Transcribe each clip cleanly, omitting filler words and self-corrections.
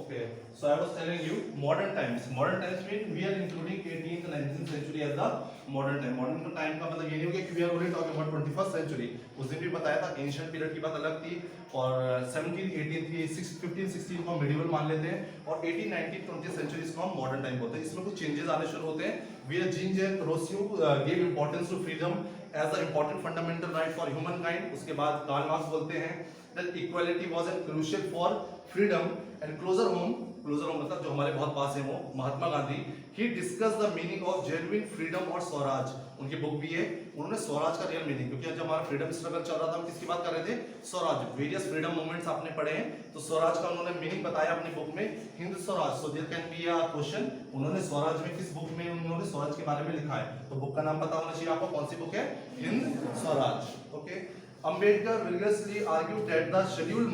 Okay. So I was telling you modern times. Modern times mean we are including 18th and 19th century as the modern time. Modern time का मतलब ये नहीं हो गया कि we are only talking about 21st century. उस दिन भी बताया था ancient period की बात अलग थी और 17th, 18th की 15th, 16th को हम medieval मान लेते हैं और 18th, 19th, 20th centuries को हम modern time बोलते हैं. इसमें कुछ changes आने शुरू होते हैं. Where Jean-Jacques Rousseau gave importance to freedom as an important fundamental right for humankind. उसके बाद कार्ल मार्क्स बोलते हैं that equality was a crucial for freedom and closer home मतलब जो हमारे बहुत पास है वो Mahatma Gandhi he discussed the meaning of genuine freedom और स्वराज. उनकी बुक भी है. उन्होंने स्वराज का रियल मीनिंग, क्योंकि जब हमारा फ्रीडम स्ट्रगल चल रहा था हम किसकी बात कर रहे थे? स्वराज. वेरियस फ्रीडम मूवमेंट्स आपने पढ़े हैं तो स्वराज का उन्होंने मीनिंग बताया अपनी बुक में Hind Swaraj. So there can be a question, उन्होंने स्वराज में किस बुक में उन्होंने स्वराज के बारे में लिखा है? तो बुक का नाम पता होना चाहिए आपको. कौन सी बुक है? Hind Swaraj. Okay. Ambedkar vigorously argued that the scheduled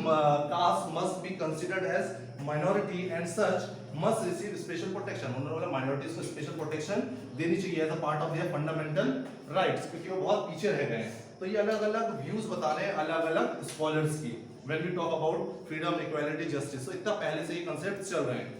caste must be considered as minority and such must receive special protection. उन्होंने बोला minorities को special protection देनी चाहिए as a part of their fundamental rights, क्योंकि वो बहुत पीछे रह गए हैं. तो ये अलग-अलग views बता रहे हैं अलग-अलग scholars की. When we talk about freedom, equality, justice, तो इतना पहले से ही concepts चल रहे हैं.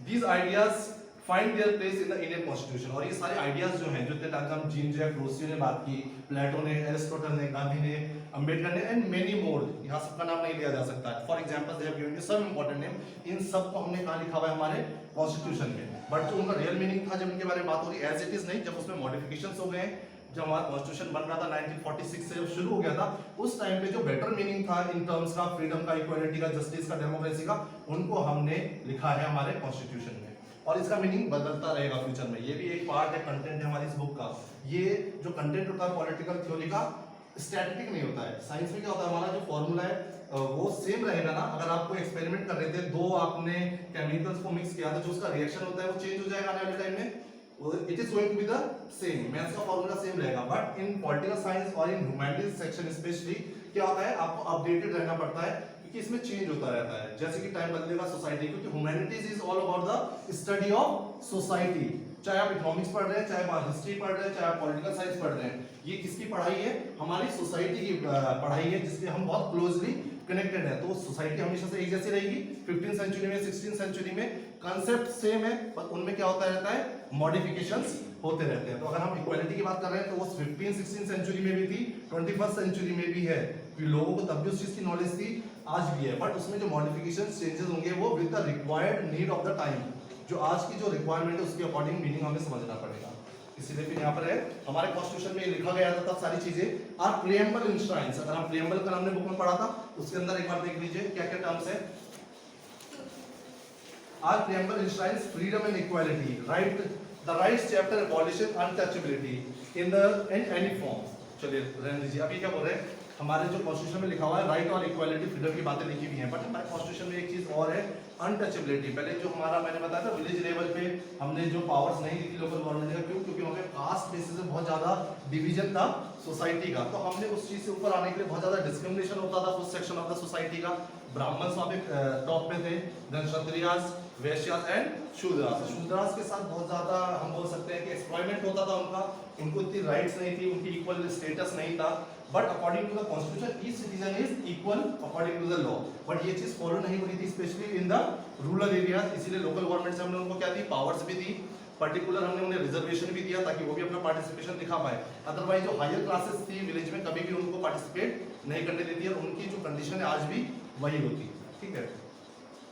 These ideas find their place in the Indian Constitution. और ये सारे आइडियाज जो हैं, जो इतने टाइम हम जीन-जैक रोसियो ने बात की, प्लेटो ने, एरिस्टोटल ने, गांधी ने, अंबेडकर ने एंड मेनी मोर, यहाँ सबका नाम नहीं लिया जा सकता है. For example they have given you some important name. इन सब को हमने कहाँ लिखा हुआ है? हमारे कॉन्स्टिट्यूशन में. बट जो उनका रियल मीनिंग था जब इनके बारे में बात हो रही एज इट इज नहीं, जब उसमें मॉडिफिकेशंस हो गए, जब हमारा कॉन्स्टिट्यूशन बन रहा था 1946 से जब शुरू हो गया था, उस टाइम पे जो बेटर मीनिंग था इन टर्म्स का, फ्रीडम का, इक्वालिटी का, जस्टिस का, डेमोक्रेसी का, उनको हमने लिखा है हमारे कॉन्स्टिट्यूशन में. और इसका मीनिंग बदलता रहेगा फ्यूचर में. ये भी एक पार्ट है, कंटेंट है हमारी इस बुक का. ये जो कंटेंट होता है पॉलिटिकल थ्योरी का, स्टैटिक नहीं होता है. साइंस में क्या होता है, हमारा जो फॉर्मूला है वो सेम रहेगा ना. अगर आपको एक्सपेरिमेंट कर रहे थे, दो आपने केमिकल्स को मिक्स किया था, जो उसका रिएक्शन होता है वो चेंज हो जाएगा आने वाले टाइम में. It is going to be the same. Maths का फॉर्मूला सेम रहेगा. बट इन पॉलिटिकल साइंस और इन ह्यूमैनिटीज सेक्शन स्पेशली क्या होता है, आपको अपडेटेड रहना पड़ता है, क्योंकि इसमें चेंज होता रहता है जैसे कि टाइम बदलेगा सोसाइटी. क्योंकि humanities is all about the study of society. चाहे आप इकोनॉमिक्स पढ़ रहे हैं, चाहे आप हिस्ट्री पढ़ रहे हैं, चाहे आप पॉलिटिकल साइंस पढ़ रहे हैं, ये किसकी पढ़ाई है? हमारी सोसाइटी की पढ़ाई है, जिससे हम बहुत क्लोजली कनेक्टेड है. तो सोसाइटी हमेशा से एक जैसी रहेगी. 15th सेंचुरी में, 16th सेंचुरी में कंसेप्ट सेम है, पर उनमें क्या होता रहता है? मॉडिफिकेशंस होते रहते हैं. तो अगर हम इक्वालिटी की बात कर रहे हैं तो वो 15th 16th सेंचुरी में भी थी, 21st सेंचुरी में भी है. लोगों को तब भी उस चीज की नॉलेज थी, आज भी है. बट उसमें जो मॉडिफिकेशन चेंजेस होंगे वो with the required need of the time. जो आज की जो रिक्वायरमेंट है उसके अकॉर्डिंग मीनिंग हमें समझना पड़ेगा. इसीलिए फिर यहाँ पर है हमारे कॉन्स्टिट्यूशन में लिखा गया था तब सारी चीजें आर प्रीएम्बल इंश्राइंस. अगर हम प्रीएम्बल का हमने बुक में पढ़ा था, उसके अंदर एक बार देख लीजिए क्या क्या टर्म्स है. Are preamble enshrines freedom and equality, right, the rights chapter abolition untouchability in any form. चलिए रहने दीजिए. अभी क्या बोल रहे हैं, हमारे जो कॉन्स्टिट्यूशन में लिखा हुआ है राइट और इक्वालिटी, फ्रीडम की बातें लिखी हुई हैं. बट हमारे कॉन्स्टिट्यूशन में एक चीज और है, अनटचेबिलिटी. पहले जो हमारा मैंने बताया था विलेज लेवल पे हमने जो पावर्स नहीं दी थी लोकल गवर्नमेंट का, क्यों? क्योंकि हमें कास्ट बेसिस पे बहुत ज्यादा डिवीजन था सोसाइटी का. तो हमने उस चीज से ऊपर आने के लिए बहुत ज्यादा डिस्क्रिमिनेशन होता था उस सेक्शन ऑफ द सोसाइटी का. ब्राह्मण्स वहाँ पे टॉप पे थे, देन क्षत्रियास, वैश्यास एंड शूद्रास. शूद्रास के साथ बहुत ज्यादा हम बोल सकते हैं कि एक्सप्लॉयमेंट होता था उनका. उनको इतनी राइट्स नहीं थी, उनकी इक्वल स्टेटस नहीं था. But according to the constitution each citizen is equal according to the law. But ये चीज फॉलो नहीं हो रही थी specially in the rural areas. इसीलिए लोकल गवर्नमेंट से हमने उनको क्या दी? पावर्स भी दी. पर्टिकुलर हमने उन्हें रिजर्वेशन भी दिया ताकि वो भी अपना पार्टिसिपेशन दिखा पाए. अदरवाइज जो हायर क्लासेस थी विलेज में कभी भी उनको पार्टिसिपेट नहीं करने देती है. उनकी जो कंडीशन है आज भी वही होती है. ठीक है.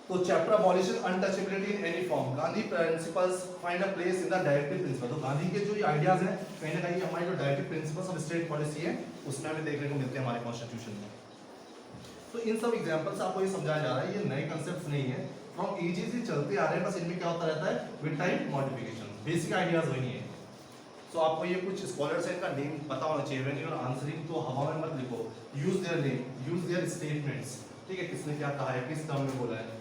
तो chapter abolition untouchability in any form, Gandhi principles find a place in the directive principle. तो गांधी के जो ये आइडियाज हैं कहीं ना कहीं हमारी जो directive principles of state policy है उसमें हमें देखने को मिलते हैं हमारे कॉन्स्टिट्यूशन में. तो इन सब एग्जांपल से आपको ये समझाया जा रहा है, ये नए कांसेप्ट्स नहीं है, फ्रॉम एजेस ही चलते आ रहे हैं. बस इनमें क्या होता रहता है? With time modification. Basic ideas वही है. तो आपको ये कुछ स्कॉलर्स हैं, इनका नेम पता होना चाहिए. व्हेन यू आर आंसरिंग तो हवा में मत लिखो. Use their name, use their statements. ठीक है, किसने क्या कहा है, किस टर्म में बोला है.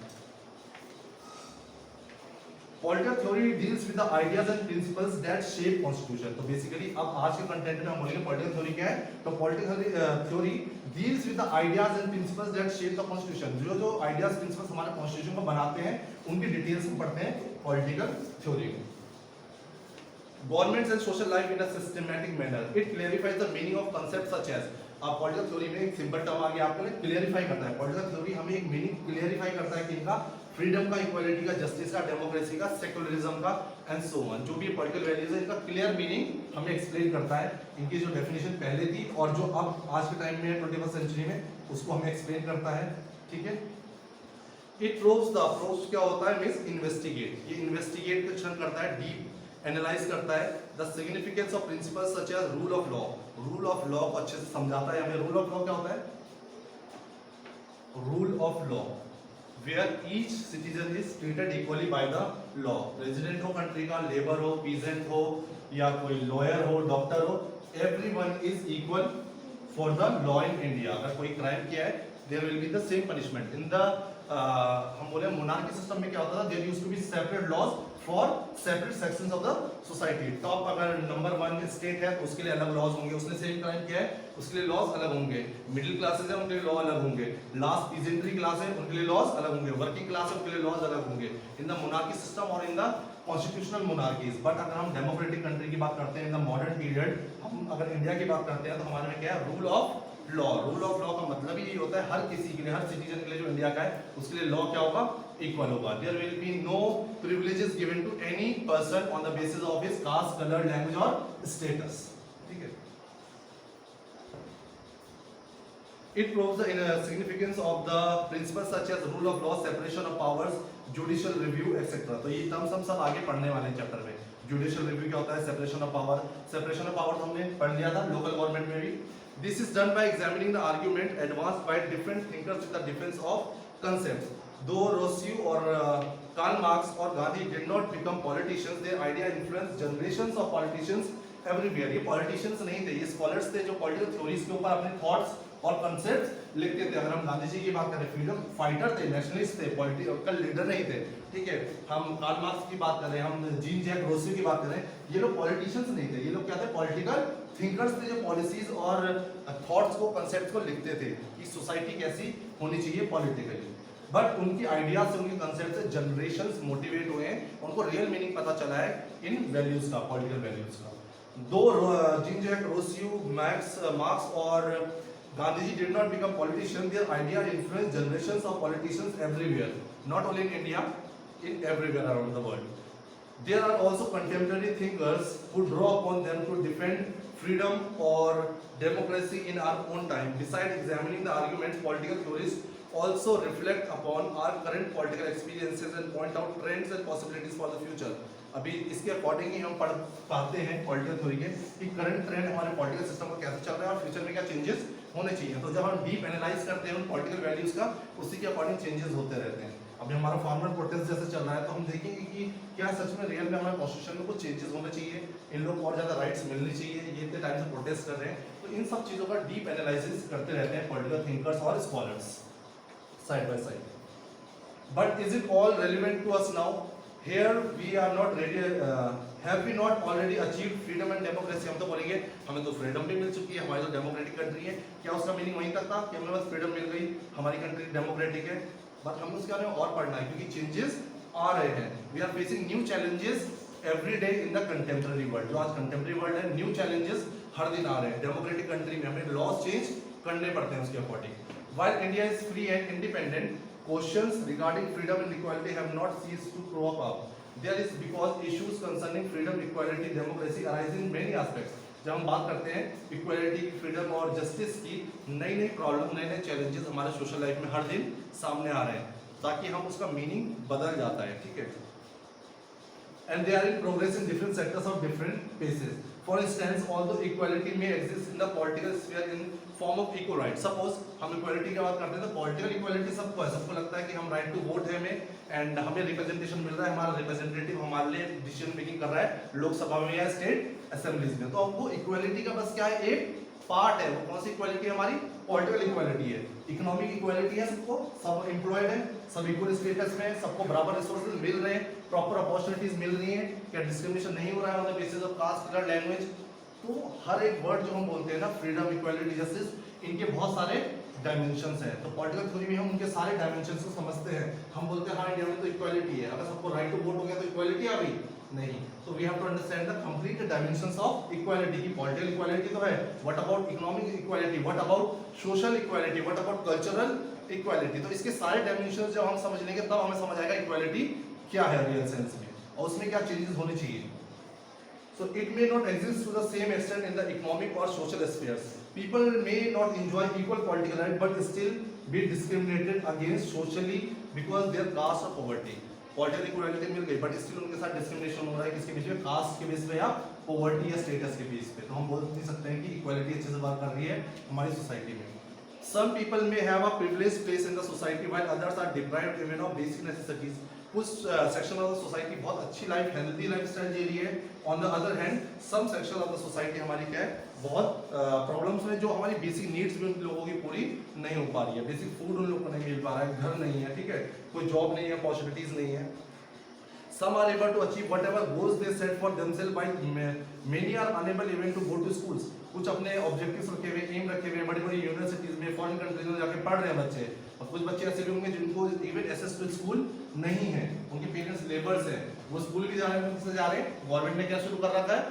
Political theory deals with the ideas and principles that shape constitution. तो बेसिकली अब आज के कंटेंट में हम बोलेंगे पॉलिटिकल थ्योरी क्या है. तो political theory deals with the ideas and principles that shape the constitution. जो जो ideas principles हमारे कॉन्स्टिट्यूशन को बनाते हैं उनकी डिटेल्स में पढ़ते हैं पॉलिटिकल थ्योरी में. Governments and social life in a systematic manner. It clarifies the meaning of concepts such as अब पॉलिटिकल थ्योरी में एक सिंपल टर्म आ गया आपके लिए, क्लियरिफाई करता है। पॉलिटिकल थ्योरी हमें एक मीनिंग क्लियरिफाई करता है कि इनका फ्रीडम का, इक्वालिटी का, जस्टिस का, डेमोक्रेसी का, सेक्युलरिज्म का एंड सो ऑन, जो भी पॉलिटिकल वैल्यूज है इनका क्लियर मीनिंग हमें एक्सप्लेन करता है। इनकी जो डेफिनेशन पहले थी और जो अब आज के टाइम में 21st सेंचुरी में, उसको हमें एक्सप्लेन करता है, ठीक है। इट प्रोव्स द, प्रोव्स क्या होता है मींस इन्वेस्टिगेट, ये इन्वेस्टिगेट क्वेश्चन करता है, डीप एनालाइज करता है the significance of principles such as rule of law, rule of law को अच्छे से समझाता है हमें। रूल ऑफ लॉ क्या होता है? Rule of law where each citizen is treated equally by the law, resident हो कंट्री का, लेबर हो, पीजेंट हो या कोई लॉयर हो, डॉक्टर हो, everyone is equal for the law in India. अगर कोई क्राइम किया है there will be the same punishment. In the हम बोले मोनार्की सिस्टम में क्या होता था, there used to be separate laws for separate sections of the society. Top अगर नंबर 1 स्टेट है तो उसके लिए अलग लॉज होंगे, उसने सेम क्राइम किया है उसके लिए लॉज अलग होंगे, मिडिल क्लासेस है उनके लिए लॉ अलग होंगे, लास्ट पीजेंट्री क्लास है उनके लिए लॉज अलग होंगे, वर्किंग क्लास है उनके लिए लॉज अलग होंगे इन द मोनार्की सिस्टम और in the constitutional monarchies. But अगर हम डेमोक्रेटिक कंट्री की बात करते हैं इन द मॉडर्न पीरियड, हम अगर इंडिया की बात करते हैं तो हमारे में क्या है? Rule of law. Rule of law का मतलब ही यही होता है हर किसी के लिए, हर सिटीजन के लिए जो इंडिया का है उसके लिए लॉ क्या होगा? इक्वल होगा। There will be no privileges given to any person on the basis of his caste, colour, language और स्टेटस, ठीक है। It proves the significance of the principles such as rule of law, separation of powers, judicial review, etc. तो ये terms हम सब आगे पढ़ने वाले हैं चैप्टर में। जुडिशियल रिव्यू क्या होता है? Separation of power, separation of power हमने पढ़ लिया था लोकल गवर्नमेंट में भी। This is done by examining the argument advanced by different thinkers with the defense of concepts. Though Rousseau or Karl Marx or Gandhi did not become politicians, their idea influenced generations of politicians everywhere. ये politicians नहीं थे, ये scholars थे जो political theories के ऊपर अपने thoughts और कॉन्सेप्ट्स लिखते थे। अगर हम गांधी जी की बात करें, फ्रीडम फाइटर थे, नेशनलिस्ट थे, पॉलिटिकल लीडर नहीं थे, ठीक है। हम कार्ल मार्क्स की बात करें, हम जीन जैक रोसी की बात करें, ये लोग पॉलिटिशियंस नहीं थे, ये लोग क्या थे? पॉलिटिकल थिंकर्स थे जो पॉलिसीज और थॉट्स को, कॉन्सेप्ट्स को लिखते थे कि सोसाइटी कैसी होनी चाहिए पॉलिटिकली। बट उनकी आइडियाज से, उनके कंसेप्ट से जनरेशंस मोटिवेट हुए हैं, उनको रियल मीनिंग पता चला है इन वैल्यूज का, पॉलिटिकल वैल्यूज का। दो जीन जैक रोसी, मार्क्स और Gandhiji did not become politicians, their idea influenced generations of politicians everywhere, not only in India, in everywhere around the world. There are also contemporary thinkers who draw upon them to defend freedom or democracy in our own time. Besides examining the arguments, political theorists also reflect upon our current political experiences and point out trends and possibilities for the future. अभी इसके according ही हम पढ़ पाते हैं political theory के कि current trend हमारे political system का कैसे चल रहा है और फ्यूचर में क्या चेंजेस होने चाहिए। तो जब हम डीप एनालाइज करते हैं उन पॉलिटिकल वैल्यूज का, उसी के अकॉर्डिंग चेंजेस होते रहते हैं। अभी हमारा फार्मर प्रोटेस्ट जैसे चल रहा है तो हम देखेंगे कि क्या सच में रियल में हमारे कॉन्स्टिट्यूशन में कुछ चेंजेस होने चाहिए, इन लोगों को और ज्यादा राइट्स मिलनी चाहिए, ये इतने टाइम से प्रोटेस्ट कर रहे हैं। तो इन सब चीजों का डीप एनालिसिस करते रहते हैं पॉलिटिकल थिंकर्स और scholars side by side. But is it all relevant to us now? Here we are not ready, have we not already achieved freedom and democracy? हम तो बोलेंगे हमें तो फ्रीडम भी मिल चुकी है, हमारी तो डेमोक्रेटिक कंट्री है। क्या उसका मीनिंग वहीं तक था कि हमें बस फ्रीडम मिल गई, हमारी कंट्री डेमोक्रेटिक है? बट हमें उसके बारे में और पढ़ना है क्योंकि चेंजेस आ रहे हैं। We are facing new challenges every day in the contemporary world. जो आज कंटेम्प्रेरी वर्ल्ड है, न्यू चैलेंजेस हर दिन आ रहे हैं। डेमोक्रेटिक कंट्री में हमें लॉज चेंज करने पड़ते हैं उसके according. While India is free and independent, questions regarding freedom and equality have not ceased to crop up. There is because issues concerning freedom, equality, democracy arise in many aspects. जब हम बात करते हैं equality, freedom और justice की, नई नई problem, नए नए चैलेंजेस हमारे सोशल लाइफ में हर दिन सामने आ रहे हैं, ताकि हम उसका मीनिंग बदल जाता है, ठीक है। And they are in progress in different sectors of different paces. For instance, although equality may exist in the political sphere in form of equal rights. Suppose हम इक्वालिटी की बात करते हैं तो पॉलिटिकल इक्वालिटी सबको है, सबको लगता है कि हम राइट टू वोट है हमें, एंड हमें रिप्रेजेंटेशन मिल रहा है, हमारा रिप्रेजेंटेटिव हमारे लिए डिसीजन मेकिंग कर रहा है लोकसभा में या स्टेट असेंबलीज में। तो अब वो इक्वालिटी का बस क्या है, एक पार्ट है। वो कौन सी इक्वालिटी है? हमारी पॉलिटिकल इक्वालिटी है। इकोनॉमिक इक्वालिटी है, सबको, सब एम्प्लॉयड है, सब इक्वल स्टेटस में, सबको बराबर रिसोर्सेज मिल रहे हैं, प्रॉपर अपॉर्चुनिटीज मिल रही हैं, क्या डिस्क्रिमिनेशन नहीं हो रहा है on the basis of caste, colour, language. तो हर एक वर्ड जो हम बोलते हैं ना, फ्रीडम, इक्वालिटी, जस्टिस, इनके बहुत सारे डायमेंशंस हैं। तो पॉलिटिकल थ्योरी में हम उनके सारे डायमेंशंस को समझते हैं। हम बोलते हैं हाँ इंडिया में तो इक्वालिटी है, अगर सबको राइट टू वोट हो गया तो इक्वालिटी आ गई, नहीं। तो we have to understand the complete dimensions of equality की पॉलिटिकल इक्वालिटी तो है, what about economic equality, what about social equality, what about cultural equality. तो इसके सारे डायमेंशंस जब हम समझ लेंगे तब हमें समझ आएगा इक्वालिटी क्या है रियल सेंस में और उसमें क्या चेंजेस होने चाहिए। So it may not exist to the same extent in the economic or social spheres. People may not enjoy equal political right, but still be discriminated against socially because their caste or poverty. Political equality मिल गई, but still उनके साथ discrimination हो रहा है किसके बीच में, cast के base पे या poverty या status के बेस पे। तो हम बोल नहीं सकते हैं कि equality अच्छे से बात कर रही है हमारी सोसाइटी में। Some people may have a privileged place in the society while others are deprived even of basic necessities. कुछ सेक्शन ऑफ द सोसाइटी बहुत अच्छी लाइफ, हेल्दी लाइफस्टाइल जी रही है। On the other hand some section of the society हमारी क्या है, बहुत प्रॉब्लम्स में, जो हमारी बेसिक नीड्स भी उन लोगों की पूरी नहीं हो पा रही है। बेसिक फूड उन लोगों को नहीं मिल पा रहा है, घर नहीं है, ठीक है, कोई जॉब नहीं है, अपॉर्चुनिटीज नहीं है। Some are able to achieve whatever goals they set for themselves, while many are unable even to go to schools. कुछ अपने ऑब्जेक्टिव्स रखे हुए, एम रखे हुए, बड़ी बड़ी यूनिवर्सिटीज में, फॉरेन कंट्रीज में जाके पढ़ रहे हैं बच्चे, और कुछ बच्चे ऐसे भी होंगे जिनको इवन एक्सेस टू स्कूल नहीं है, उनके पेरेंट्स लेबर्स हैं, वो स्कूल भी जा रहे हैं, किससे जा रहे हैं, गवर्नमेंट ने क्या शुरू कर रखा है,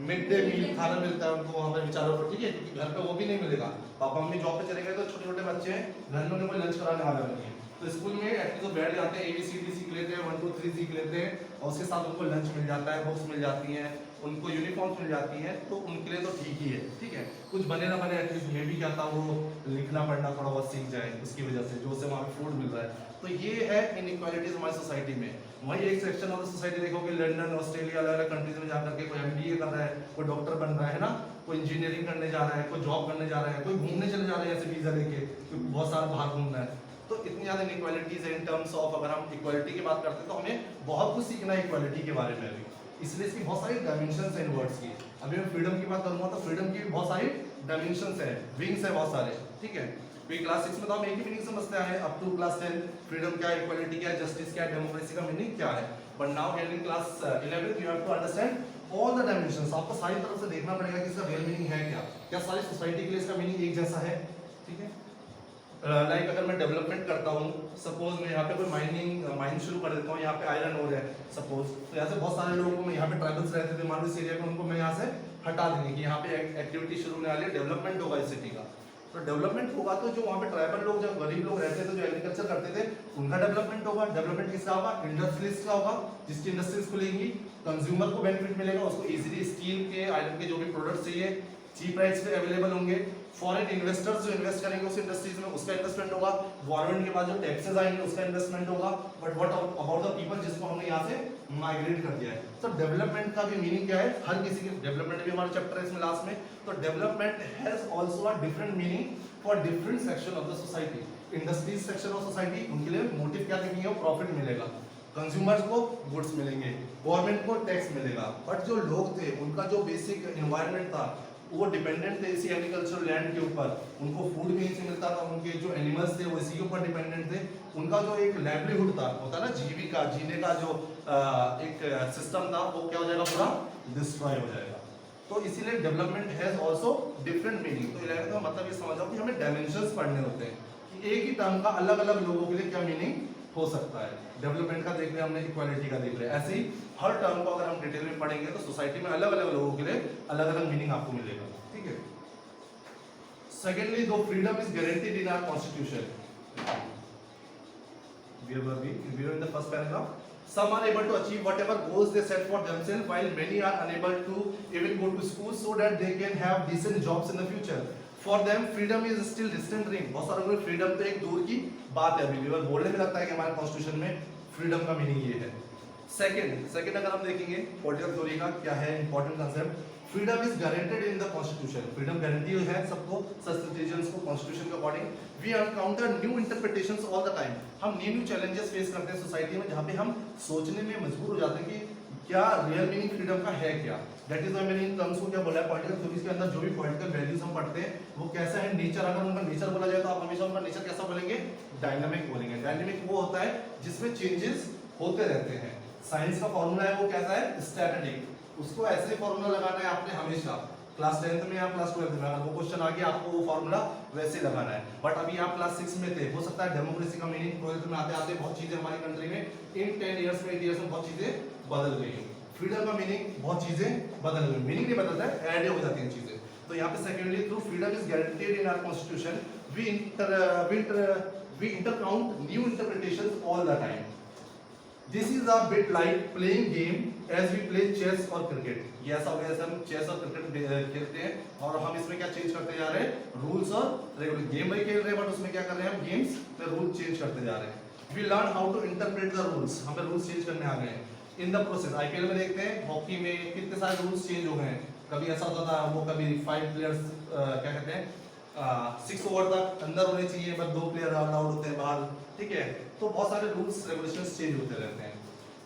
मिड डे मील खाना मिलता है उनको वहाँ पर बेचारों को, ठीक है, क्योंकि घर पे वो भी नहीं मिलेगा। पापा मम्मी जॉब पे चले गए तो छोटे छोटे बच्चे हैं, घर में उन्हें कोई लंच कराने वाला नहीं है, तो स्कूल में एटलीस्ट तो बैठ जाते हैं, ABCD सीख लेते हैं, 1 2 3 सीख लेते हैं, और उसके साथ उनको लंच मिल जाता है, बुक्स मिल जाती हैं, उनको यूनिफॉर्म्स मिल जाती हैं, तो उनके लिए तो ठीक ही है, ठीक है। कुछ बने ना बने एटलीस्ट मैं भी क्या था वो लिखना पढ़ना थोड़ा बहुत सीख जाए उसकी वजह से, जो उससे वहाँ फूड मिल रहा है। तो ये है इनइक्वालिटीज हमारी सोसाइटी में। वही एक सेक्शन ऑफ द सोसाइटी देखोगे, लंदन, ऑस्ट्रेलिया, अलग अलग कंट्रीज में जाकर के कोई MBA कर रहा है, कोई डॉक्टर बन रहा है ना, कोई इंजीनियरिंग करने जा रहा है, कोई जॉब करने जा रहा है, कोई घूमने चले जा रहे हैं ऐसे वीजा लेके, क्योंकि बहुत सारा बाहर घूमना है। तो इतनी ज़्यादा इनइक्वालिटीज है इन टर्म्स ऑफ, अगर हम इक्वालिटी की बात करते हैं तो हमें बहुत कुछ सीखना है इक्वालिटी के बारे में अभी, इसलिए इसकी बहुत सारी डायमेंशंस हैं इन वर्ड्स की। अभी मैं फ्रीडम की बात करूंगा तो फ्रीडम की बहुत सारी डायमेंशंस हैं, विंग्स है बहुत सारे, ठीक है। तो क्लास 6 में तो हम एक ही मीनिंग समझते आए हैं, अप टू क्लास 10 फ्रीडम क्या है, इक्वालिटी क्या है, जस्टिस क्या है, डेमोक्रेसी का मीनिंग क्या है। But now here in class 11 you have to understand all the dimensions. आपको सारी तरफ से देखना पड़ेगा कि इसका रियल मीनिंग है क्या, क्या सारी सोसाइटी के लिए इसका मीनिंग एक जैसा है, ठीक है। लाइक अगर मैं डेवलपमेंट करता हूँ, सपोज मैं यहाँ पे कोई माइनिंग शुरू कर देता हूँ, यहाँ पे आयरन ओर है सपोज, तो यहाँ से बहुत सारे लोगों को, यहाँ पे ट्राइबल्स रहते थे मान लो इस एरिया में, उनको मैं यहाँ से हटा देंगे कि यहाँ पे एक्टिविटी शुरू होने वाली है, डेवलपमेंट होगा इस सिटी का। तो डेवलपमेंट होगा तो जो वहाँ पे ट्राइबल लोग, जो गरीब लोग रहते थे, जो एग्रीकल्चर करते थे, उनका डेवलपमेंट होगा। डेवलपमेंट किसका होगा, इंडस्ट्रीज का होगा, जिसकी इंडस्ट्रीज खुलेंगी, कंज्यूमर को बेनिफिट मिलेगा, उसको इजीली स्टील के, आयरन के जो भी प्रोडक्ट्स चाहिए चीप प्राइस पे अवेलेबल होंगे। फॉरेन इन्वेस्टर्स जो इन्वेस्ट करेंगे उस इंडस्ट्रीज में, उसका इन्वेस्टमेंट होगा। गवर्नमेंट के पास जो टैक्सेस आएंगे उसका इन्वेस्टमेंट होगा। But what about the people जिसको हमने यहाँ से माइग्रेट कर दिया है। तो डेवलपमेंट का भी मीनिंग क्या है, हर किसी के डेवलपमेंट भी हमारा चैप्टर है इसमें लास्ट में। तो development has also a different meaning for different section of the society. Industries section of society, उनके लिए मोटिव क्या देखेंगे, प्रॉफिट मिलेगा, कंज्यूमर्स को गुड्स मिलेंगे, गवर्नमेंट को टैक्स मिलेगा। बट जो लोग थे उनका जो बेसिक एनवायरनमेंट था वो डिपेंडेंट थे इसी एग्रीकल्चरल लैंड के ऊपर, उनको फूड भी इसी मिलता था, उनके जो एनिमल्स थे वो इसी के ऊपर डिपेंडेंट थे। उनका जो एक लाइवलीहुड था, होता ना जीविका, जीने का जो एक सिस्टम था, वो क्या हो जाएगा, पूरा डिस्ट्रॉय हो जाएगा। तो इसीलिए development has also different meaning. तो 11th का मतलब ये समझ जाओ कि हमें डायमेंशंस पढ़ने होते हैं कि एक ही टर्म का अलग अलग लोगों के लिए क्या मीनिंग हो सकता है। डेवलपमेंट का देख रहे हैं हमने, इक्वालिटी का देख रहे हैं, ऐसे ही हर टर्म को अगर हम डिटेल में पढ़ेंगे तो सोसाइटी में अलग अलग लोगों के लिए अलग अलग मीनिंग आपको मिलेगा, ठीक है। सेकेंडली, दो freedom is guaranteed in our constitution, we were in the first paragraph. Some are able to achieve whatever goals they set for themselves, while many are unable to even go to school so that they can have decent jobs in the future. For them, freedom is still distant dream. बहुत सारे लोग freedom तो एक दूर की बात है, अभी भी बोलने में लगता है कि हमारे कॉन्स्टिट्यूशन में फ्रीडम का मीनिंग ये है। सेकंड अगर हम देखेंगे पॉलिटिकल थ्योरी का क्या है important concept, freedom is guaranteed in the constitution. Freedom guarantee है सबको, सब सिटीजंस को कॉन्स्टिट्यूशन के according. We encounter new interpretations all the time. हम न्यू चैलेंजेस फेस करते हैं सोसाइटी में, जहाँ पे हम सोचने में मजबूर हो जाते हैं कि क्या रियल मीनिंग फ्रीडम का है क्या। दैट इज व्हाई मैंने इन टर्म्स को क्या बोला है, पॉलिटिकल थ्योरीज के अंदर जो भी पॉलिटिकल वैल्यूज हम पढ़ते हैं वो कैसा है, नेचर। अगर उनका नेचर बोला जाए तो आप हमेशा उनका नेचर कैसा बोलेंगे, डायनामिक बोलेंगे। डायनामिक वो होता है जिसमें चेंजेस होते रहते हैं। साइंस का फॉर्मूला है वो कैसा है, स्टैटिक, उसको ऐसे फॉर्मूला लगाना है आपने हमेशा। क्लास 10th में या क्लास 12th में अगर वो क्वेश्चन आ गया आपको वो फॉर्मूला वैसे लगाना है। बट अभी आप क्लास 6 में थे, हो सकता है डेमोक्रेसी का मीनिंग 12th में आते आते बहुत चीजें हमारी कंट्री में इन 10 इयर्स में 8 इयर्स में बहुत चीजें बदल गई हो। फ्रीडम का मीनिंग बहुत चीजें बदल गई, मीनिंग नहीं बदलता है, ऐड हो जाती हैं चीजें। तो यहाँ पे secondly through freedom is guaranteed in our constitution we encounter new interpretations all the time. This is a bit like playing game as we play chess और क्रिकेट। ये ऐसा हो गया जैसे हम चेस और क्रिकेट खेलते हैं और हम इसमें क्या चेंज करते जा रहे हैं, रूल्स और रेगुलर गेम वही खेल रहे हैं बट उसमें क्या कर रहे हैं हम गेम्स में रूल चेंज करते जा रहे हैं। We learn how to interpret the rules, हमें रूल्स चेंज करने आ गए हैं इन द प्रोसेस। आईपीएल में देखते हैं, हॉकी में कितने सारे रूल्स चेंज हो गए हैं। कभी ऐसा होता था वो कभी 5 प्लेयर्स क्या कहते हैं 6 ओवर तक अंदर होने चाहिए बट 2 प्लेयर आउट होते हैं बाहर, ठीक है। तो बहुत सारे रूल्स रेगुलेशंस चेंज होते रहते हैं।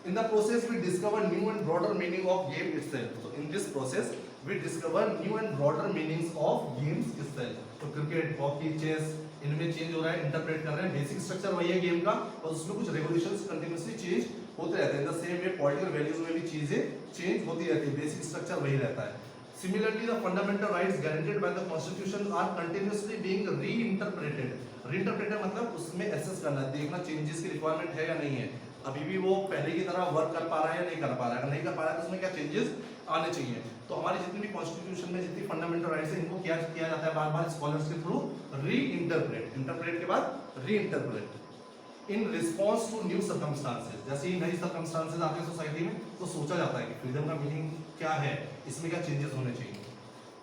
In the process we discover new and broader meaning of game itself. So in this process we discover new and broader meanings of games itself. तो क्रिकेट, हॉकी, चेस इनमें change हो रहा है, interpret कर रहे हैं। बेसिक स्ट्रक्चर वही है गेम का और उसमें कुछ रेगुलेशंस कंटिन्यूअसली चेंज होते रहते हैं। In the same way political values में भी चीजें चेंज होती रहती है, बेसिक स्ट्रक्चर वही रहता है। Similarly, the fundamental rights guaranteed by the Constitution are continuously being reinterpreted. Reinterpreted मतलब उसमें एसेस करना, देखना चेंजेस की रिक्वायरमेंट है या नहीं है, अभी भी वो पहले की तरह वर्क कर पा रहा है या नहीं कर पा रहा है। अगर नहीं कर पा रहा है तो उसमें क्या चेंजेस आने चाहिए। तो हमारी जितनी भी कॉन्स्टिट्यूशन में जितनी फंडामेंटल राइट्स है इनको क्या किया जाता है बार बार स्कॉलर्स के थ्रू रीइंटरप्रेट, इंटरप्रेट के बाद reinterpret in response to new circumstances. जैसे ही नई सर्कमस्टांसेस आते हैं सोसाइटी में तो सोचा जाता है कि फ्रीडम का मीनिंग क्या है, इसमें क्या चेंजेस होने चाहिए।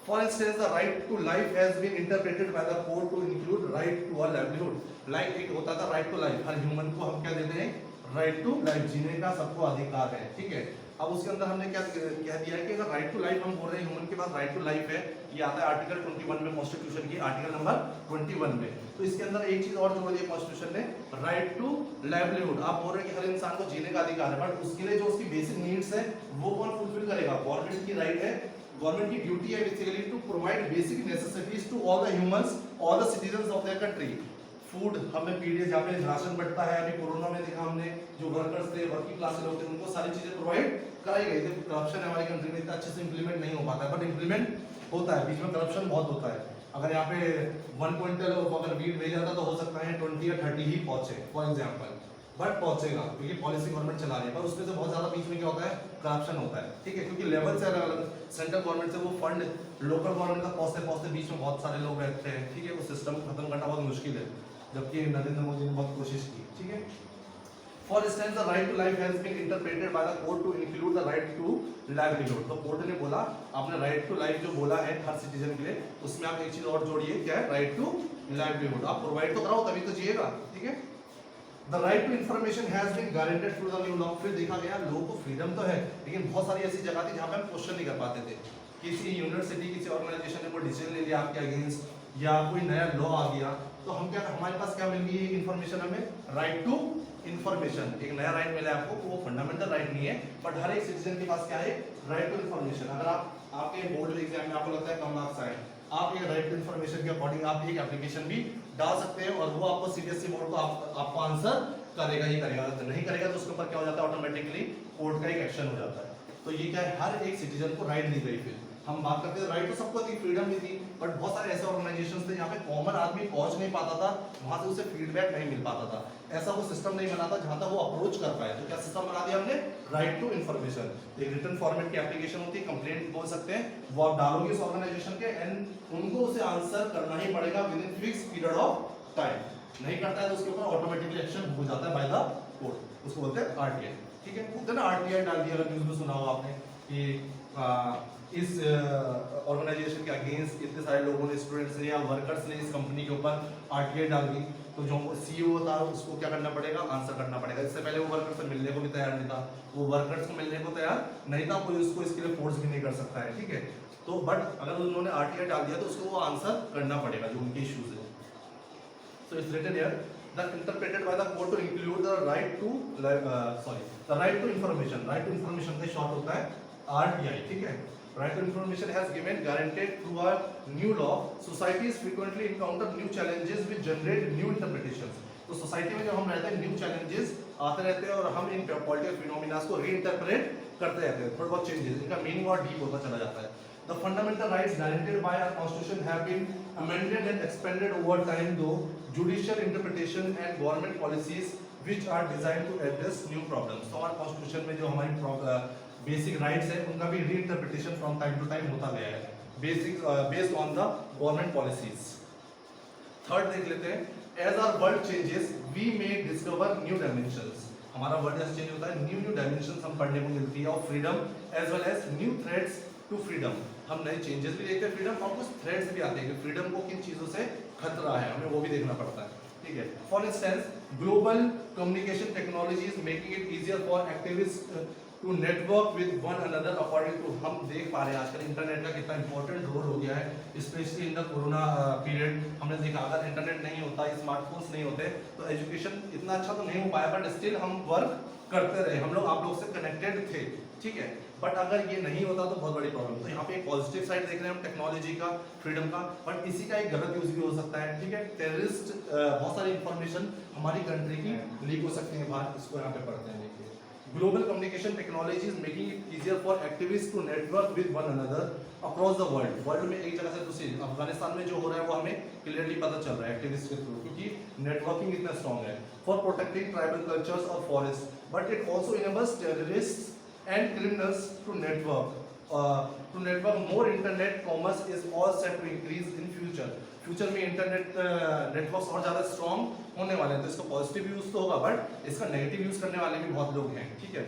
For instance the right to life has been interpreted by the court to include right to a livelihood. Like एक होता था राइट टू लाइफ, हर ह्यूमन को हम क्या देते हैं, राइट टू लाइफ, जीने का सबको अधिकार है, ठीक है। अब उसके अंदर हमने क्या कह दिया है कि अगर राइट टू लाइफ हम बोल रहे हैं ह्यूमन के पास राइट टू लाइफ है, ये आता है आर्टिकल 21 में कॉन्स्टिट्यूशन की, आर्टिकल नंबर 21 में। तो इसके अंदर एक चीज और जोड़ दी कॉन्स्टिट्यूशन ने, राइट टू लाइवलीहुड। आप बोल रहे हैं कि हर इंसान को जीने का अधिकार है बट उसके लिए जो उसकी बेसिक नीड्स है वो कौन फुलफिल करेगा, गवर्नमेंट की राइट है, गवर्नमेंट की ड्यूटी है basically to provide basic necessities to all the humans, all the citizens of their country. Food हमें पीडीएस जहाँ पे राशन बढ़ता है, अभी कोरोना में देखा हमने जो वर्कर्स थे, वर्किंग क्लास के लोग थे, उनको सारी चीजें प्रोवाइड कराई गई थी। करप्शन हमारी कंट्री में इतना अच्छे से इंप्लीमेंट नहीं हो पाता है बट इंप्लीमेंट होता है, बीच में करप्शन बहुत होता है। अगर यहाँ पे 1 क्विंटल अगर वीट भेजा जाता तो हो सकता है 20 या 30 ही पहुंचे फॉर एग्जाम्पल, बट पहुंचेगा क्योंकि पॉलिसी गवर्नमेंट चला रही है। पर उसमें से बहुत ज्यादा बीच में क्या होता है, करप्शन होता है, ठीक है, क्योंकि लेवल से अलग अलग, सेंट्रल गवर्नमेंट से वो फंड लोकल गवर्नमेंट तक पहुंचते पहुंचते बीच में बहुत सारे लोग बैठते हैं, ठीक है। वो सिस्टम खत्म करना बहुत मुश्किल है, जबकि नरेंद्र मोदी ने बहुत कोशिश की, ठीक है। For instance the right to life has been interpreted by the court to include the right to livelihood. तो कोर्ट ने बोला, आपने राइट टू लाइफ जो बोला है हर सिटीजन के लिए, उसमें आप एक चीज और जोड़िए, क्या है, राइट टू लाइवलीहुड। आप प्रोवाइड तो कराओ तभी तो जिएगा, ठीक है। The right to information has been guaranteed through the new law. फिर देखा गया लोगों को फ्रीडम तो है लेकिन बहुत सारी ऐसी जगह थी जहाँ पे हम क्वेश्चन नहीं कर पाते थे। किसी यूनिवर्सिटी, किसी ऑर्गेनाइजेशन ने कोई डिसीजन ले लिया आपके अगेंस्ट या कोई नया लॉ आ गया तो हम क्या, हमारे पास क्या मिल गई है इन्फॉर्मेशन, हमें राइट टू इन्फॉर्मेशन, एक नया राइट मिला है आपको। वो फंडामेंटल राइट नहीं है बट हर एक सिटीजन के पास क्या है, राइट टू इन्फॉर्मेशन। अगर आपके बोर्ड एग्जाम में आपको लगता है कम मार्क्स आए, आप एक राइट टू इन्फॉर्मेशन के अकॉर्डिंग आप एक एप्लीकेशन भी डाल सकते हैं और वो आपको सीबीएसई बोर्ड को आपको आंसर करेगा ही करेगा। अगर नहीं करेगा तो उसके ऊपर क्या हो जाता है, ऑटोमेटिकली कोर्ट का एक एक्शन हो जाता है। तो ये क्या है, हर एक सिटीजन को राइट दी गई। फिर हम बात करते हैं राइट तो सबको थी, फ्रीडम भी थी, बट बहुत सारे ऐसे ऑर्गेनाइजेशंस थे जहाँ पे कॉमन आदमी पहुंच नहीं पाता था, वहां से उसे फीडबैक नहीं मिल पाता था, ऐसा वो सिस्टम नहीं बना था जहां तक वो अप्रोच कर पाए। तो क्या सिस्टम बना दिया हमने, राइट टू इन्फॉर्मेशन। एक रिटन फॉर्मेट की एप्लीकेशन होती है, कंप्लेंट बोल सकते हैं, वो आप डालोगे उस ऑर्गेनाइजेशन के एंड उनको उसे आंसर करना ही पड़ेगा with in fix period of time. नहीं करता है तो उसके ऊपर ऑटोमेटिकली एक्शन हो जाता है बाय द कोर्ट, उसको बोलते हैं आरटीआई, ठीक है। बोलते हैं ना आरटीआई डाल दिया, अगर न्यूज़ में सुना होगा आपने कि इस ऑर्गेनाइजेशन के अगेंस्ट इतने सारे लोगों ने, स्टूडेंट्स ने या वर्कर्स ने इस कंपनी के ऊपर आरटीआई डाल दी, तो जो सीईओ था उसको क्या करना पड़ेगा, आंसर करना पड़ेगा। इससे पहले वो वर्कर्स से मिलने को भी तैयार नहीं था, वो वर्कर्स को मिलने को तैयार नहीं था, कोई उसको इसके लिए फोर्स भी नहीं कर सकता है, ठीक है। तो बट अगर उन्होंने आरटीआई डाल दिया तो उसको वो आंसर करना पड़ेगा जो उनके इश्यूज है। So it's written here that interpreted by the court to include the right to the right to information. Right to information का short होता है RTI, ठीक है। Right to information has given guaranteed through a new law. Societies frequently encounter new challenges which generate new interpretations. तो society में जब हम रहते हैं न्यू चैलेंजेस आते रहते हैं और हम इन पॉलिटिकल फिनोमिना को रीइंटरप्रेट करते रहते हैं, थोड़े बहुत चेंजेस, इनका मीनिंग और डीप होता चला जाता है। The fundamental rights guaranteed by our constitution have been amended and expanded over time though judicial interpretation and government policies which are designed to address new problems. तो हमारे कॉन्स्टिट्यूशन में जो हमारी बेसिक राइट्स है उनका भी reinterpretation from time to time होता गया है, basic based on the government policies. Third देख लेते हैं, as our world changes we may discover new dimensions. हमारा वर्ल्ड जैसे चेंज होता है, न्यू न्यू डायमेंशंस हम पढ़ने को मिलती है of freedom as well as new threats to freedom. हम नए चेंजेस भी देखते हैं फ्रीडम और कुछ थ्रेट्स भी आते हैं कि फ्रीडम को किन चीजों से खतरा है, हमें वो भी देखना पड़ता है। ठीक है, for instance global communication technology is making it easier for activist to network with one another according to. हम देख पा रहे हैं आजकल इंटरनेट का कितना इंपॉर्टेंट रोल हो गया है, specially in the corona period. हमने देखा अगर इंटरनेट नहीं होता, स्मार्टफोन्स नहीं होते तो एजुकेशन इतना अच्छा तो नहीं हो पाया, बट स्टिल हम वर्क करते रहे, हम लोग आप लोग से कनेक्टेड थे। ठीक है, बट अगर ये नहीं होता तो बहुत बड़ी प्रॉब्लम। तो यहाँ पे एक पॉजिटिव साइड देख रहे हैं हम टेक्नोलॉजी का, फ्रीडम का, बट इसी का एक गलत यूज भी हो सकता है। ठीक है, टेररिस्ट बहुत सारी इंफॉर्मेशन हमारी कंट्री की लीक हो सकती है बाहर, इसको यहाँ पे पढ़ते हैं। देखिए, global communication technology is making it easier for activist to network with one another across the world. World में एक जगह से दूसरी, अफगानिस्तान में जो हो रहा है वो हमें क्लियरली पता चल रहा है एक्टिविस्ट के थ्रू, क्योंकि नेटवर्किंग इतना स्ट्रॉन्ग है। फॉर प्रोटेक्टिंग ट्राइबल कल्चर्स और forest, but it also enables terrorist and criminals to network more. Internet commerce is all set to increase in future. Future में इंटरनेट नेटवर्क्स और ज़्यादा strong होने वाले हैं, तो इसका पॉजिटिव यूज तो होगा बट इसका नेगेटिव यूज करने वाले भी बहुत लोग हैं। ठीक है,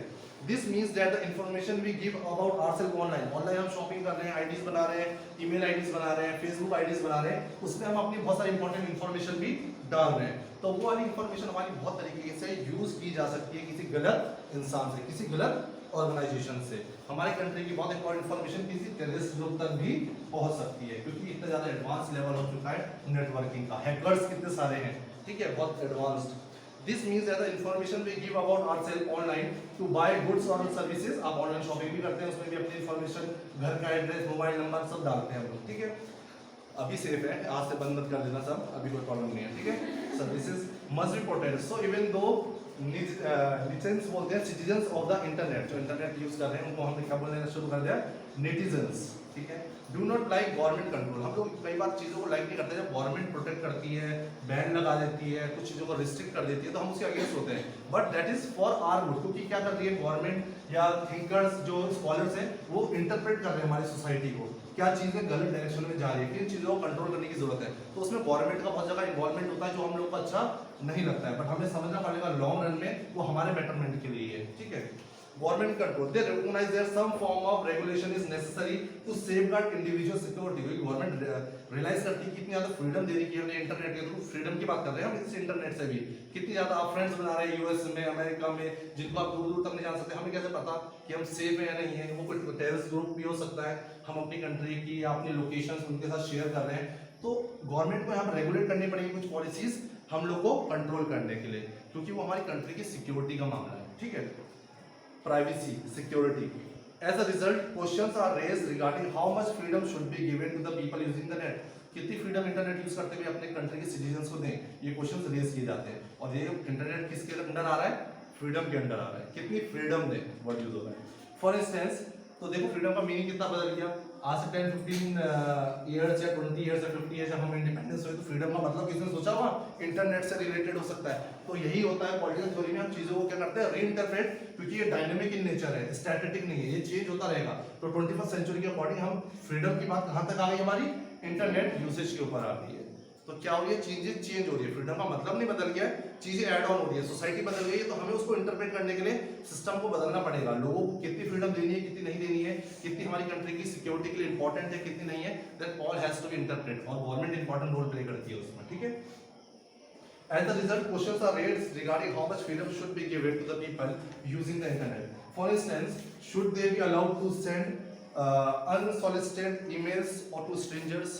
this means that the information we give about ourselves online हम शॉपिंग कर रहे हैं, आईडीज बना रहे हैं, ईमेल आईडीज बना रहे हैं, फेसबुक आईडीज बना रहे हैं, उसमें हम अपनी बहुत सारी इंपॉर्टेंट इन्फॉर्मेशन भी डाल रहे हैं। तो वो वाली इन्फॉर्मेशन हमारी बहुत तरीके से यूज की जा सकती है किसी गलत इंसान से, किसी गलत ऑर्गेनाइजेशन से। हमारी कंट्री की बहुत इंपॉर्टेंट इन्फॉर्मेशन किसी टेररिस्ट ग्रुप तक भी पहुंच सकती है, क्योंकि इतना ज्यादा एडवांस लेवल हो चुका है नेटवर्किंग का, हैकर्स कितने सारे हैं। ठीक है, बहुत advanced. This means that the information we give about ourselves online to buy goods और सर्विसेज। आप ऑनलाइन शॉपिंग भी करते हैं, उसमें भी अपनी इन्फॉर्मेशन, घर का एड्रेस, मोबाइल नंबर सब डालते हैं हम लोग। ठीक है, अभी सेफ है, आज से बंद मत कर देना सब, अभी कोई प्रॉब्लम नहीं है। ठीक है, services must be protected. So even though netizens बोलते हैं, सिटीजन्स ऑफ द इंटरनेट, जो इंटरनेट यूज कर रहे हैं उनको हमने क्या बोलना शुरू कर दिया, नेटिजन्स। ठीक है, do not like government control. हम लोग कई बार चीज़ों को लाइक नहीं करते, जब गवर्नमेंट प्रोटेक्ट करती है, बैन लगा देती है, कुछ चीज़ों को रिस्ट्रिक्ट कर देती है तो हम उसके अगेंस्ट होते हैं, but that is for our good. क्योंकि क्या कर रही है गवर्नमेंट या थिंकर्स, जो स्कॉलर्स हैं, वो इंटरप्रेट कर रहे हैं हमारी सोसाइटी को, क्या चीज़ें गलत डायरेक्शन में जा रही है, किन चीज़ों को कंट्रोल करने की जरूरत है। तो उसमें गवर्नमेंट का बहुत जगह इन्वॉल्वमेंट होता है जो हम लोग को अच्छा नहीं लगता है, बट हमें समझना पड़ेगा लॉन्ग रन में वो हमारे बेटरमेंट के लिए है। ठीक है, government control, they recognise there some form of regulation is necessary to safeguard individual security. क्योंकि गवर्नमेंट रियलाइज करती है कितनी ज्यादा फ्रीडम दे रही है हमें इंटरनेट के थ्रू। फ्रीडम की बात कर रहे हैं हम इस इंटरनेट से भी, कितनी ज्यादा आप फ्रेंड्स बना रहे हैं यूएस में, अमेरिका में, जिनको आप दूर दूर तक नहीं जान सकते। हमें कैसे पता कि हम सेफ है या नहीं है, वो कोई टेररिस्ट ग्रुप भी हो सकता है, हम अपनी कंट्री की या अपनी लोकेशन उनके साथ शेयर कर रहे हैं। तो गवर्नमेंट को यहाँ पर रेगुलेट करनी पड़ेगी कुछ पॉलिसीज हम लोग को कंट्रोल करने के लिए, क्योंकि वो हमारी कंट्री की सिक्योरिटी का मामला है। ठीक है, privacy, security. As a result, questions are raised regarding how much freedom should be given to the people using the net. कितनी फ्रीडम इंटरनेट यूज करते हुए अपने कंट्री के सिटीजन्स को दें, ये क्वेश्चंस रेज किए जाते हैं। और ये इंटरनेट किसके अंडर आ रहा है, फ्रीडम के अंडर आ रहा है। कितनी फ्रीडम दें, वर्ड यूज हो रहा है। फॉर इंस्टेंस, तो देखो फ्रीडम का मीनिंग कितना बदल गया। आज से 10-15 ईयर्स या 20 ईयर्स या 50 ईयर्स जब हम इंडिपेंडेंस हुए तो फ्रीडम का मतलब किसने सोचा हुआ, इंटरनेट से रिलेटेड हो सकता है। तो यही होता है पॉलिटिकल थ्योरी में, हम चीजों को क्या करते हैं, रीइंटरप्रेट, क्योंकि ये डायनेमिक इन नेचर है, स्टैटिक नहीं है, ये चेंज होता रहेगा। तो 21st सेंचुरी के अकॉर्डिंग हम फ्रीडम की बात कहां तक आ गई हमारी, इंटरनेट यूसेज के ऊपर आ गई है। तो क्या हो रही है, चीजें चेंज हो रही है, फ्रीडम का मतलब नहीं बदल गया है, चीजें ऐड ऑन हो रही है, सोसाइटी बदल गई है। तो हमें उसको इंटरप्रेट करने के लिए सिस्टम को बदलना पड़ेगा, लोगों को कितनी फ्रीडम देनी है, कितनी नहीं देनी है, कितनी हमारी कंट्री की सिक्योरिटी के लिए इंपॉर्टेंट है, कितनी नहीं है, that all has to be interpret, और गवर्नमेंट इंपॉर्टेंट रोल प्ले करती है उसमें। ठीक है, as a result questions are raised regarding how much freedom should be given to the people using the internet. For instance, should they be allowed to send unsolicited emails or to strangers?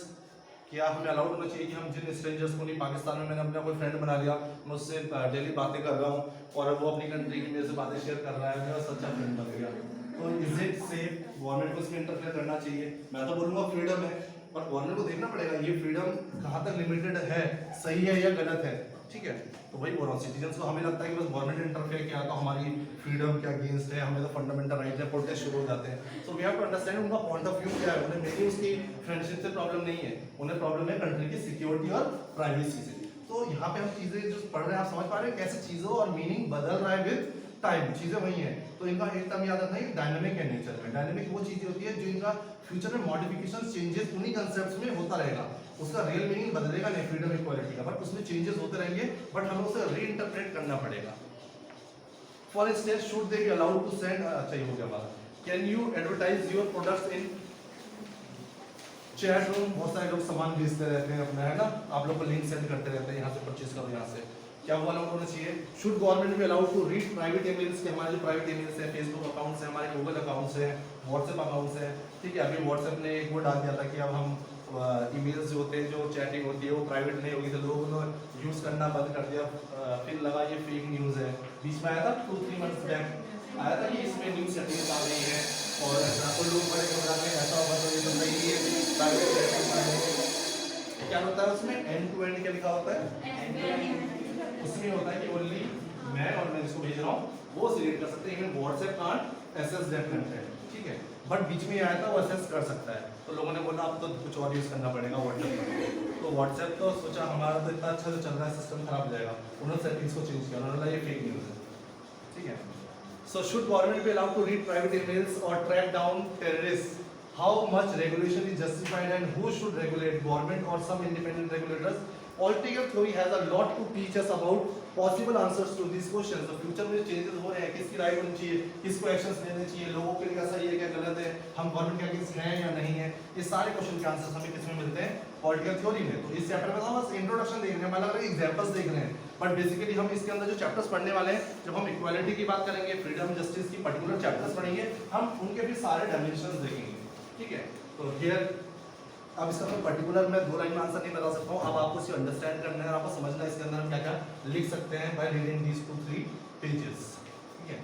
क्या हमें allowed होना चाहिए कि हम जिन strangers को, नहीं पाकिस्तान में मैंने अपना कोई फ्रेंड बना लिया, मैं उससे डेली बातें कर रहा हूँ और वो अपनी कंट्री की मेरे से बातें शेयर कर रहा है, मेरा सच्चा फ्रेंड बन गया, तो इज इट सेफ, गवर्नमेंट को इसमें इंटरफेयर करना चाहिए? मैं तो बोलूँगा फ्रीडम है, पर गवर्नमेंट को देखना पड़ेगा ये फ्रीडम कहाँ तक लिमिटेड है, सही है या गलत है। ठीक है, तो वही बोल रहा हूँ, सिटीजन्स को हमें लगता है कि बस गवर्नमेंट इंटरफेयर किया तो हमारी फ्रीडम के अगेंस्ट है, हमें तो फंडामेंटल राइट है, प्रोटेस्ट शुरू हो जाते हैं। So we have to understand उनका पॉइंट ऑफ व्यू क्या है। उन्हें मेरी उसकी फ्रेंडशिप से प्रॉब्लम नहीं है, उन्हें प्रॉब्लम है कंट्री की सिक्योरिटी और प्राइवेसी से। तो यहाँ पे हम चीजें जो पढ़ रहे हैं, आप समझ पा रहे हैं कैसे चीजों और मीनिंग बदल रहा है विद टाइम, चीजें वही हैं। तो इनका एक टर्म याद रखना है डायनामिक है नेचर में। डायनामिक वो चीजें होती है जो इनका फ्यूचर में मॉडिफिकेशन चेंजेस उन्हीं कंसेप्ट्स में होता रहेगा, उसका रियल मीनिंग बदलेगा नहीं फ्रीडम इक्वालिटी का, बट उसमें चेंजेस होते रहेंगे, बट हमें उसे रीइंटरप्रेट करना पड़ेगा। For instance should they be allowed to send, अच्छा ये हो गया हमारा, can you advertise your products in chat room? बहुत सारे लोग सामान बेचते रहते हैं अपना, है ना, आप लोग को लिंक सेंड करते रहते हैं, यहाँ से परचेज करो, यहाँ से क्या हुआ अलाउड होना चाहिए? शुड गवर्नमेंट भी allowed to read private emails के, हमारे जो प्राइवेट ईमेल्स हैं, फेसबुक अकाउंट्स हैं, हमारे गूगल अकाउंट्स हैं, व्हाट्सएप अकाउंट्स हैं, ठीक है। अभी व्हाट्सएप ने एक वो डाल दिया था कि अब हम ईमेल्स जो होते हैं, जो चैटिंग होती है वो प्राइवेट नहीं होगी, तो लोगों ने यूज़ करना बंद कर दिया। फिर लगा ये फेक न्यूज़ है, बीच में आया था 2-3 मंथ्स बैक आया था कि इसमें न्यूज़ सेटिंग्स आ गई है, और ऐसा तो लोग बड़े घबरा गए, ऐसा होगा तो ये तो नहीं है प्राइवेट सेटिंग। क्या होता है उसमें एंड टू एंड क्या लिखा होता है? उसमें होता है कि ओनली मैं और मैं जिसको भेज रहा हूँ वो सिलेक्ट कर सकते हैं, even WhatsApp can't access that content, ठीक है। बट बीच में आया था वो एसेस कर सकता है, तो लोगों ने बोला अब तो कुछ और यूज़ करना पड़ेगा व्हाट्सएप, तो व्हाट्सएप तो सोचा हमारा तो इतना अच्छा से चल रहा है, सिस्टम खराब हो जाएगा, उन्होंने सेटिंग्स को चेंज किया, उन्होंने बोला ये फेक न्यूज़ है, ठीक है। So should government be allowed to read private emails or track down terrorists? How much regulation is justified and who should regulate, government or some independent regulators? Political theory has a lot to teach us about possible answers to these questions. The future में changes हो रहे हैं, किसकी राय होनी चाहिए, किसको actions लेने चाहिए, लोगों के लिए क्या सही है क्या गलत है, हम गवर्नमेंट के अगेंस्ट हैं या नहीं है, ये सारे क्वेश्चन के आंसर्स हमें किसमें मिलते हैं? पॉलिटिकल थ्योरी में। तो इस चैप्टर में तो हम बस इंट्रोडक्शन देख रहे हैं, मतलब एग्जांपल्स देख रहे हैं, बट बेसिकली हम इसके अंदर जो चैप्टर्स पढ़ने वाले हैं, जब हम इक्वालिटी की बात करेंगे, फ्रीडम जस्टिस की पर्टिकुलर चैप्टर्स पढ़ेंगे, हम उनके भी सारे डायमेंशंस देखेंगे, ठीक है। तो हियर अब इसका कोई पर्टिकुलर मैं 2 लाइन में आंसर नहीं बता सकता हूँ, अब आपको इसे अंडरस्टैंड करना है, आपको समझना है इसके अंदर हम क्या क्या लिख सकते हैं बाय रीडिंग दीस 2-3 पेजेस, ठीक है।